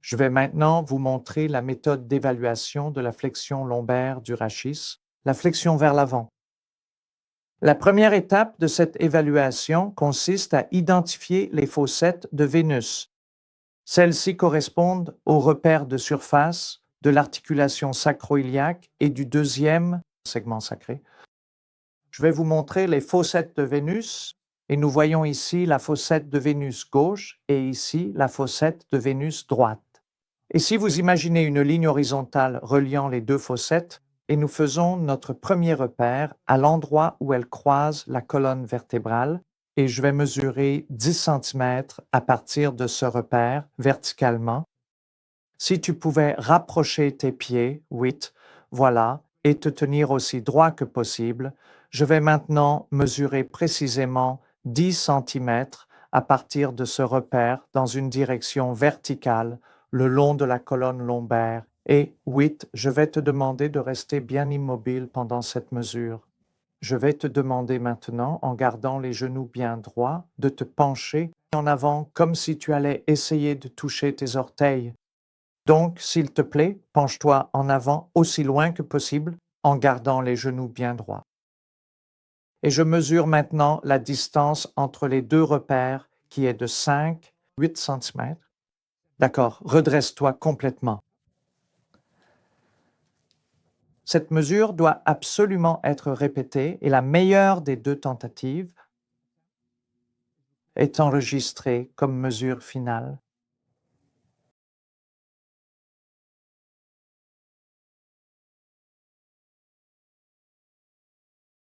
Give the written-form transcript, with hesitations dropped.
Je vais maintenant vous montrer la méthode d'évaluation de la flexion lombaire du rachis, la flexion vers l'avant. La première étape de cette évaluation consiste à identifier les fossettes de Vénus. Celles-ci correspondent aux repères de surface de l'articulation sacro-iliaque et du deuxième segment sacré. Je vais vous montrer les fossettes de Vénus et nous voyons ici la fossette de Vénus gauche et ici la fossette de Vénus droite. Et si vous imaginez une ligne horizontale reliant les deux fossettes, et nous faisons notre premier repère à l'endroit où elles croisent la colonne vertébrale, et je vais mesurer 10 cm à partir de ce repère verticalement. Si tu pouvais rapprocher tes pieds, 8, voilà, et te tenir aussi droit que possible, je vais maintenant mesurer précisément 10 cm à partir de ce repère dans une direction verticale le long de la colonne lombaire. Et 8, je vais te demander de rester bien immobile pendant cette mesure. Je vais te demander maintenant, en gardant les genoux bien droits, de te pencher en avant comme si tu allais essayer de toucher tes orteils. Donc, s'il te plaît, penche-toi en avant aussi loin que possible en gardant les genoux bien droits. Et je mesure maintenant la distance entre les deux repères qui est de 5, 8 cm. D'accord, redresse-toi complètement. Cette mesure doit absolument être répétée et la meilleure des deux tentatives est enregistrée comme mesure finale.